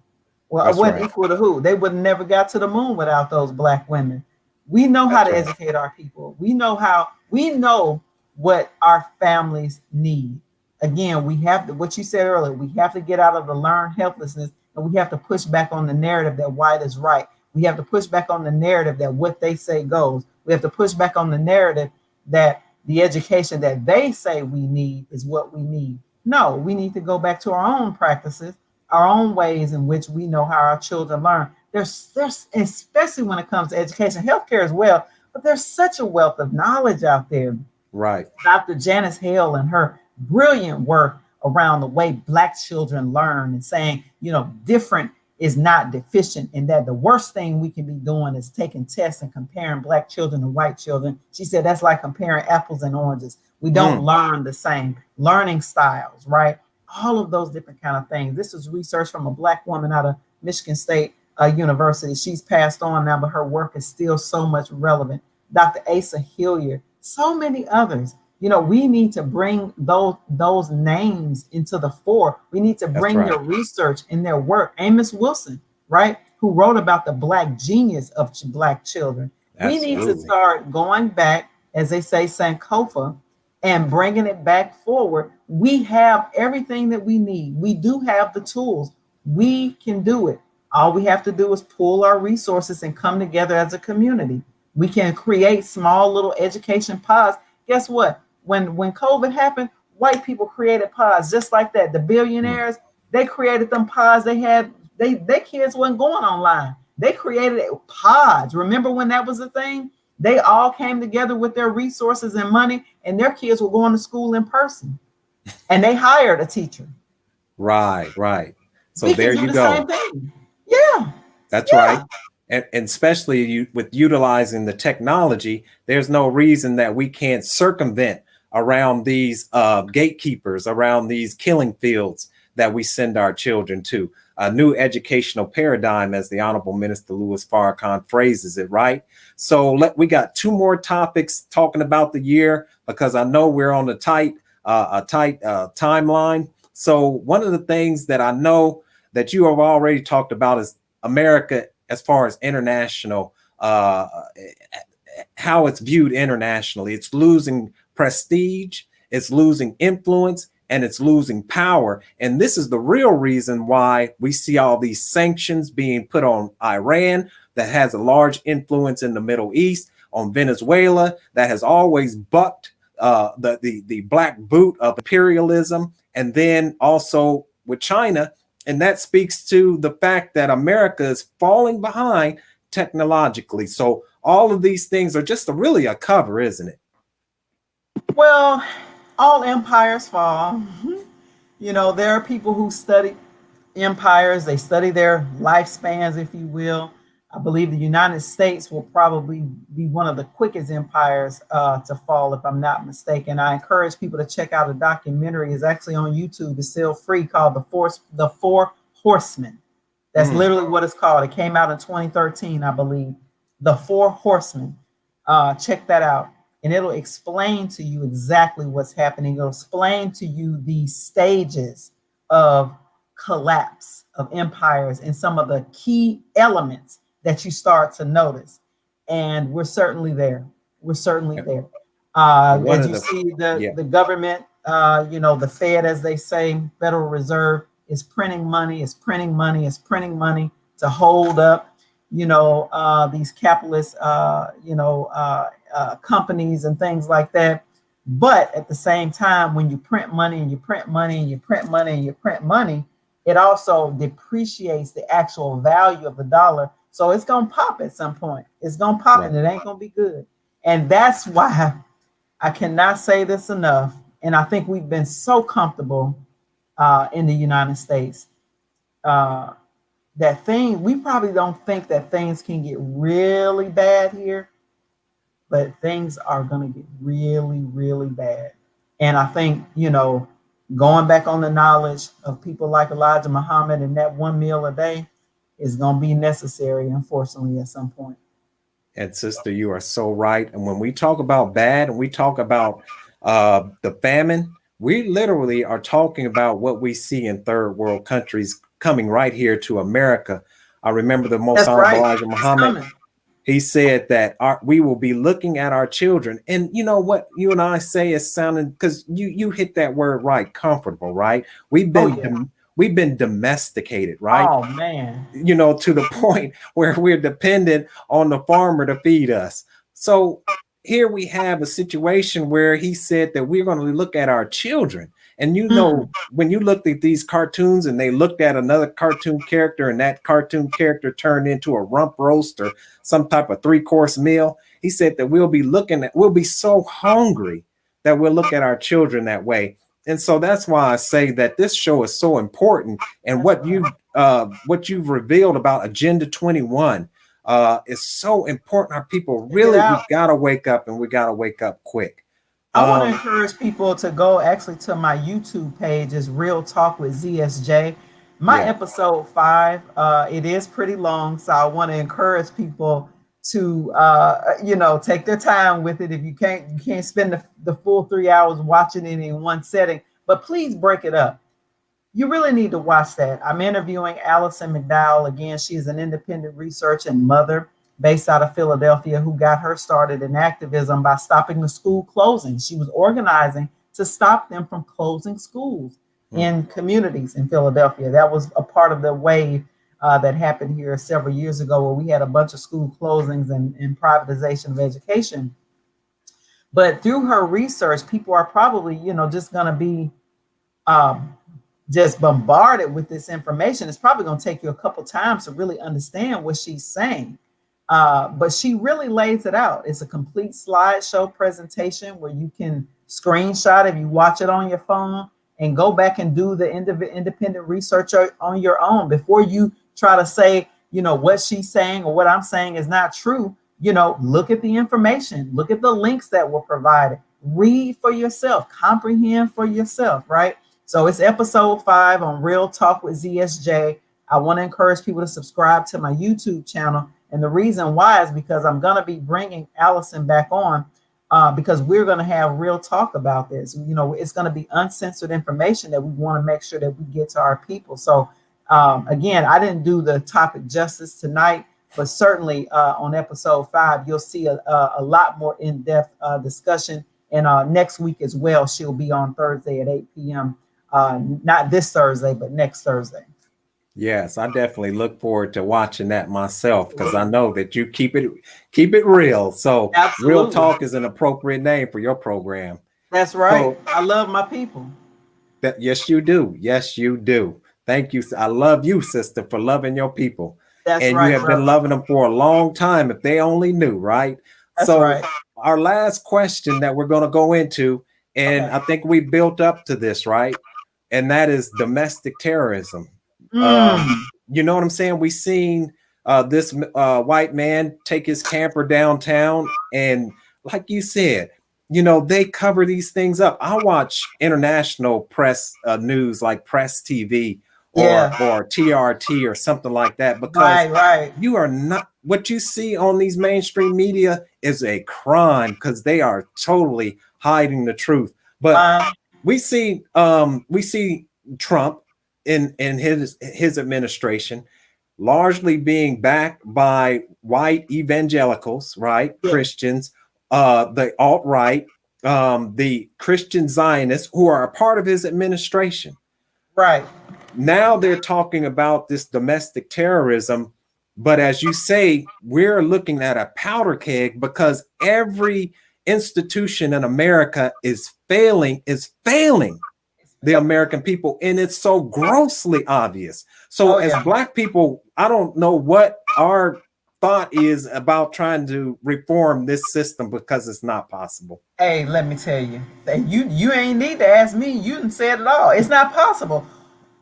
[SPEAKER 3] Well, it
[SPEAKER 2] That's
[SPEAKER 3] wasn't
[SPEAKER 2] right.
[SPEAKER 3] equal to who? They would have never got to the moon without those black women. We know how
[SPEAKER 2] That's
[SPEAKER 3] to
[SPEAKER 2] right.
[SPEAKER 3] educate our people. We know what our families need. Again, we have to, what you said earlier, we have to get out of the learned helplessness, and we have to push back on the narrative that white is right. We have to push back on the narrative that what they say goes. We have to push back on the narrative that the education that they say we need is what we need. No, we need to go back to our own practices, our own ways in which we know how our children learn. There's especially when it comes to education, healthcare as well, but there's such a wealth of knowledge out there.
[SPEAKER 2] Right.
[SPEAKER 3] Dr. Janice Hale and her brilliant work around the way Black children learn and saying, different is not deficient, and that the worst thing we can be doing is taking tests and comparing Black children to white children. She said that's like comparing apples and oranges. We don't
[SPEAKER 2] Hmm.
[SPEAKER 3] learn the same learning styles, right? All of those different kind of things. This is research from a Black woman out of Michigan State University. She's passed on now, but her work is still so much relevant. Dr. Asa Hilliard, so many others. We need to bring those names into the fore. We need to
[SPEAKER 2] That's
[SPEAKER 3] bring their
[SPEAKER 2] right.
[SPEAKER 3] research and their work. Amos Wilson, right, who wrote about the Black genius of Black children. We need to
[SPEAKER 2] Absolutely.
[SPEAKER 3] start going back, as they say, Sankofa, and bringing it back forward. We have everything that we need. We do have the tools. We can do it. All we have to do is pool our resources and come together as a community. We can create small little education pods. Guess what? When COVID happened, white people created pods just like that. The
[SPEAKER 2] Hmm.
[SPEAKER 3] billionaires, they created them pods. Their kids wasn't going online. They created pods. Remember when that was a thing? They all came together with their resources and money, and their kids were going to school in person. And they hired a teacher.
[SPEAKER 2] Right. Right. So
[SPEAKER 3] We can
[SPEAKER 2] there
[SPEAKER 3] do
[SPEAKER 2] you
[SPEAKER 3] the same
[SPEAKER 2] go.
[SPEAKER 3] thing. Yeah,
[SPEAKER 2] That's
[SPEAKER 3] yeah.
[SPEAKER 2] right. And especially with utilizing the technology, there's no reason that we can't circumvent around these gatekeepers, around these killing fields that we send our children to. A new educational paradigm, as the Honorable Minister Louis Farrakhan phrases it, right? So we got two more topics talking about the year, because I know we're on a tight timeline. So one of the things that I know that you have already talked about is America as far as international, how it's viewed internationally. It's losing prestige, it's losing influence, and it's losing power. And this is the real reason why we see all these sanctions being put on Iran, that has a large influence in the Middle East, on Venezuela, that has always bucked the black boot of imperialism, and then also with China. And that speaks to the fact that America is falling behind technologically. So all of these things are just really a cover, isn't it?
[SPEAKER 3] Well, all empires fall. There are people who study empires, they study their lifespans, if you will. I believe the United States will probably be one of the quickest empires to fall, if I'm not mistaken. I encourage people to check out a documentary. It's actually on YouTube. It's still free, called The Four Horsemen. That's literally what it's called. It came out in 2013, I believe. The Four Horsemen. Check that out. And it'll explain to you exactly what's happening. It'll explain to you the stages of collapse of empires and some of the key elements that you start to notice. And we're certainly there. We're certainly there. As you see, the government, the Fed, as they say, Federal Reserve, is printing money, is printing money, is printing money to hold up, these capitalist, companies and things like that. But at the same time, when you print money and you print money and you print money and you print money, it also depreciates the actual value of the dollar. So it's going to pop at some point. It's going to pop and it ain't going to be good. And that's why I cannot say this enough. And I think we've been so comfortable in the United States that we probably don't think that things can get really bad here, but things are going to get really, really bad. And I think, going back on the knowledge of people like Elijah Muhammad and that 1 meal a day is going to be necessary, unfortunately, at some point.
[SPEAKER 2] And sister, you are so right. And when we talk about bad and we talk about the famine, we literally are talking about what we see in third world countries coming right here to America. I remember the most honorable Elijah Muhammad. He said that we will be looking at our children. And you know what you and I say is sounding, because you hit that word right, comfortable, right? We've been domesticated, right?
[SPEAKER 3] Oh, man.
[SPEAKER 2] To the point where we're dependent on the farmer to feed us. So here we have a situation where he said that we're going to look at our children. And when you looked at these cartoons and they looked at another cartoon character and that cartoon character turned into a rump roast or some type of 3-course meal, he said that we'll be so hungry that we'll look at our children that way. And so that's why I say that this show is so important. And what you've revealed about Agenda 21 is so important. Our people really, we got to wake up, and we got to wake up quick.
[SPEAKER 3] I want to encourage people to go actually to my YouTube page. Is Real Talk with ZSJ. My episode 5, it is pretty long, so I want to encourage people to take their time with it. If you can't spend the full 3 hours watching it in one setting, but please break it up. You really need to watch that. I'm interviewing Allison McDowell again. She is an independent researcher and mother based out of Philadelphia who got her started in activism by stopping the school closing. She was organizing to stop them from closing schools in communities in Philadelphia. That was a part of the wave that happened here several years ago, where we had a bunch of school closings and privatization of education. But through her research, people are probably, just going to be just bombarded with this information. It's probably going to take you a couple times to really understand what she's saying. But she really lays it out. It's a complete slideshow presentation where you can screenshot if you watch it on your phone and go back and do the independent research on your own before you try to say, what she's saying or what I'm saying is not true. Look at the information, look at the links that were provided, read for yourself, comprehend for yourself, right? So it's episode 5 on Real Talk with ZSJ. I want to encourage people to subscribe to my YouTube channel. And the reason why is because I'm going to be bringing Allison back on because we're going to have real talk about this. It's going to be uncensored information that we want to make sure that we get to our people. So again, I didn't do the topic justice tonight, but certainly on episode 5, you'll see a lot more in-depth discussion. And next week as well, she'll be on Thursday at 8 p.m. Not this Thursday, but next Thursday.
[SPEAKER 2] Yes, I definitely look forward to watching that myself, because I know that you keep it real. So absolutely. Real Talk is an appropriate name for your program.
[SPEAKER 3] That's right. So, I love my people.
[SPEAKER 2] Yes, you do. Yes, you do. Thank you. I love you, sister, for loving your people.
[SPEAKER 3] That's
[SPEAKER 2] and
[SPEAKER 3] right,
[SPEAKER 2] you have been loving them for a long time, if they only knew, right?
[SPEAKER 3] That's
[SPEAKER 2] so
[SPEAKER 3] right.
[SPEAKER 2] Our last question that we're going to go into, and I think we built up to this, right? And that is domestic terrorism. You know what I'm saying? We've seen this white man take his camper downtown, and like you said, they cover these things up. I watch international press news like Press TV or TRT or something like that, because you are not, what you see on these mainstream media is a crime, because they are totally hiding the truth. But we see Trump in his administration largely being backed by white evangelicals, right? Yeah. Christians, the alt-right, the Christian Zionists, who are a part of his administration.
[SPEAKER 3] Right.
[SPEAKER 2] Now they're talking about this domestic terrorism, but as you say, we're looking at a powder keg, because every institution in America is failing the American people, and it's so grossly obvious. So as Black people, I don't know what our thought is about trying to reform this system, because it's not possible.
[SPEAKER 3] Hey, let me tell you, you ain't need to ask me. You didn't say it at all. It's not possible.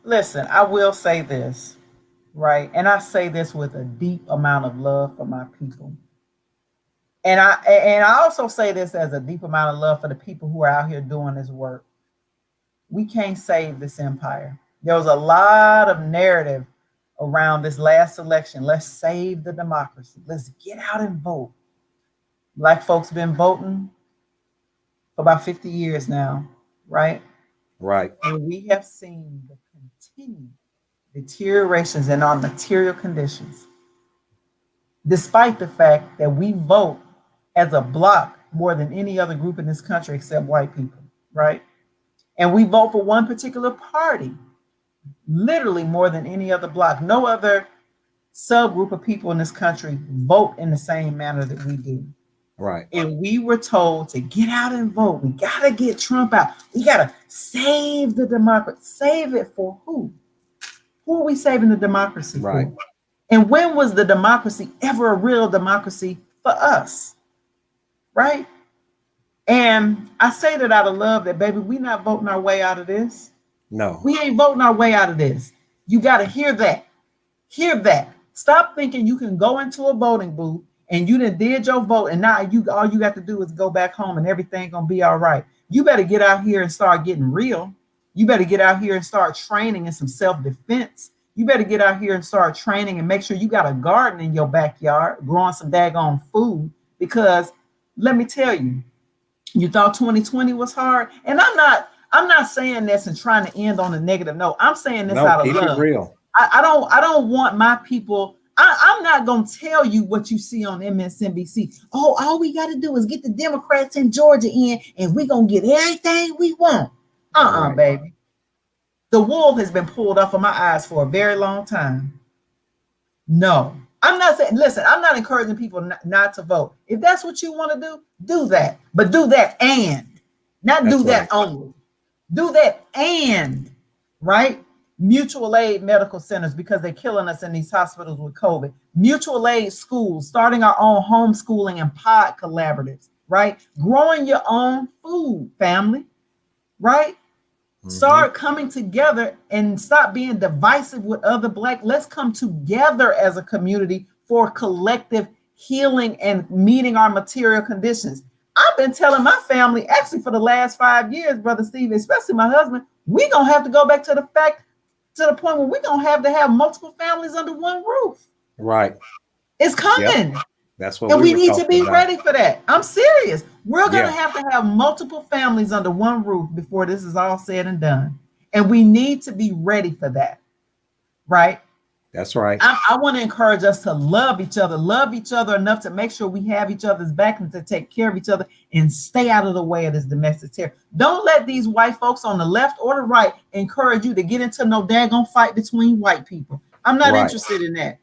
[SPEAKER 3] Listen, I will say this, right? And I say this with a deep amount of love for my people. And I also say this as a deep amount of love for the people who are out here doing this work. We can't save this empire. There was a lot of narrative around this last election. Let's save the democracy. Let's get out and vote. Black folks been voting for about 50 years now, right?
[SPEAKER 2] Right.
[SPEAKER 3] And we have seen the continued deteriorations in our material conditions, despite the fact that we vote as a block more than any other group in this country except white people, right? And we vote for one particular party, literally more than any other block. No other subgroup of people in this country vote in the same manner that we do.
[SPEAKER 2] Right.
[SPEAKER 3] And we were told to get out and vote. We got to get Trump out. We got to save the democracy. Save it for who? Who are we saving the democracy
[SPEAKER 2] for?
[SPEAKER 3] And when was the democracy ever a real democracy for us? Right? And I say that out of love, that baby, we not voting our way out of this.
[SPEAKER 2] No.
[SPEAKER 3] We ain't voting our way out of this. You got to hear that. Hear that. Stop thinking you can go into a voting booth and you did your vote, and now all you got to do is go back home and everything gonna be all right. You better get out here and start getting real. You better get out here and start training in some self-defense. You better get out here and start training and make sure you got a garden in your backyard growing some daggone food, because let me tell you, you thought 2020 was hard, and I'm not saying this and trying to end on a negative note. I'm saying this out of love.
[SPEAKER 2] Keep it real.
[SPEAKER 3] I don't want my people. I'm not gonna tell you what you see on MSNBC. Oh, all we got to do is get the Democrats in Georgia in, and we're gonna get everything we want. Right. Baby. The wool has been pulled off of my eyes for a very long time. No, I'm not saying. Listen, I'm not encouraging people not to vote. If that's what you want to do that. But do that and not do that only. Do that and right. Mutual aid medical centers, because they're killing us in these hospitals with COVID. Mutual aid schools, starting our own homeschooling and pod collaboratives, right? Growing your own food, family, right? Mm-hmm. Start coming together and stop being divisive with other Black. Let's come together as a community for collective healing and meeting our material conditions. I've been telling my family, actually for the last 5 years, Brother Steve, especially my husband, we're going to have to go back to the point where we're going to have multiple families under one roof.
[SPEAKER 2] Right.
[SPEAKER 3] It's coming.
[SPEAKER 2] Yep. That's what
[SPEAKER 3] we need to be ready for that. I'm serious. We're going to have multiple families under one roof before this is all said and done. And we need to be ready for that. Right.
[SPEAKER 2] That's right.
[SPEAKER 3] I want to encourage us to love each other enough to make sure we have each other's back and to take care of each other and stay out of the way of this domestic terror. Don't let these white folks on the left or the right encourage you to get into no daggone fight between white people. I'm not interested in that.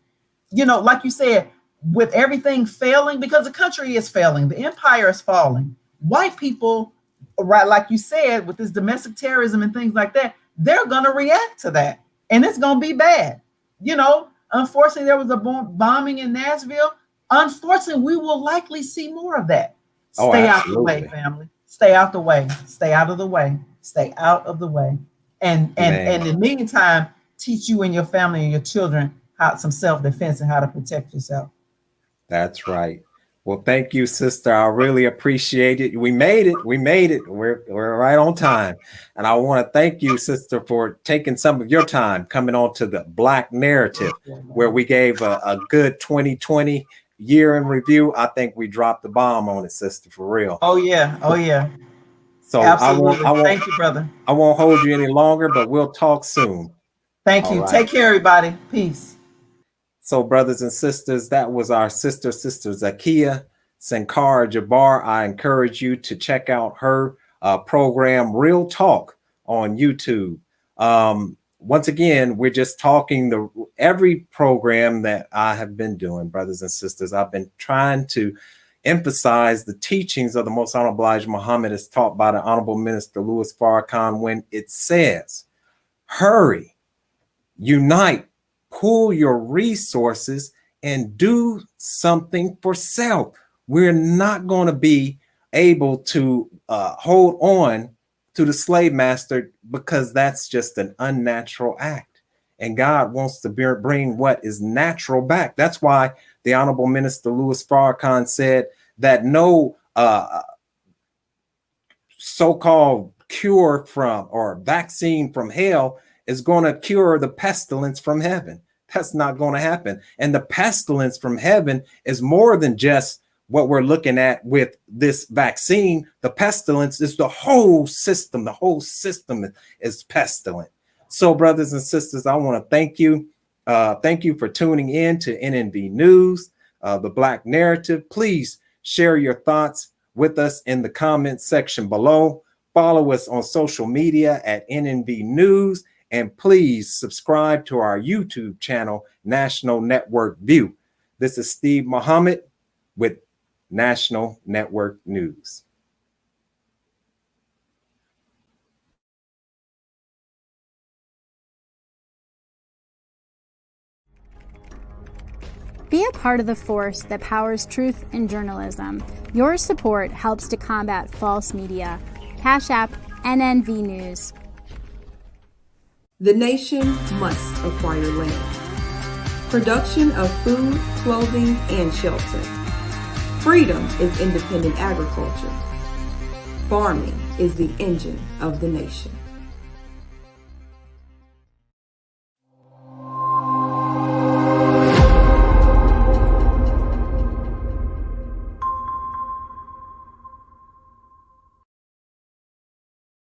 [SPEAKER 3] You know, like you said, with everything failing, because the country is failing, the empire is falling. White people, right, like you said, with this domestic terrorism and things like that, they're going to react to that. And it's going to be bad. You know, unfortunately, there was a bombing in Nashville. Unfortunately, we will likely see more of that. Stay out of the way, family. Stay out the way. Stay out of the way. Stay out of the way. And in the meantime, teach you and your family and your children some self-defense and how to protect yourself.
[SPEAKER 2] That's right. Well, thank you, sister. I really appreciate it. We made it. We made it. We're right on time. And I want to thank you, sister, for taking some of your time coming on to the Black Narrative, where we gave a good 2020 year in review. I think we dropped the bomb on it, sister, for real.
[SPEAKER 3] Oh, yeah. Oh, yeah.
[SPEAKER 2] So
[SPEAKER 3] absolutely.
[SPEAKER 2] I won't,
[SPEAKER 3] Thank you, brother.
[SPEAKER 2] I won't hold you any longer, but we'll talk soon.
[SPEAKER 3] Thank you. Right. Take care, everybody. Peace.
[SPEAKER 2] So, brothers and sisters, that was our sister Zakiya Sankara-Jabar. I encourage you to check out her program, Real Talk, on YouTube. Once again, we're just talking every program that I have been doing, brothers and sisters. I've been trying to emphasize the teachings of the Most Honorable Elijah Muhammad as taught by the Honorable Minister Louis Farrakhan when it says, hurry, unite, pool your resources, and do something for self. We're not going to be able to hold on to the slave master because that's just an unnatural act. And God wants to bring what is natural back. That's why the Honorable Minister Louis Farrakhan said that no so-called cure from or vaccine from hell is going to cure the pestilence from heaven. That's not going to happen. And the pestilence from heaven is more than just what we're looking at with this vaccine. The pestilence is the whole system. The whole system is pestilent. So, brothers and sisters, I want to thank you. Thank you for tuning in to NNV News, the Black Narrative. Please share your thoughts with us in the comments section below. Follow us on social media at NNV News. And please subscribe to our YouTube channel, National Network View. This is Steve Muhammad with National Network News.
[SPEAKER 1] Be a part of the force that powers truth in journalism. Your support helps to combat false media. Cash App, NNV News.
[SPEAKER 5] The nation must acquire land. Production of food, clothing, and shelter. Freedom is independent agriculture. Farming is the engine of the nation.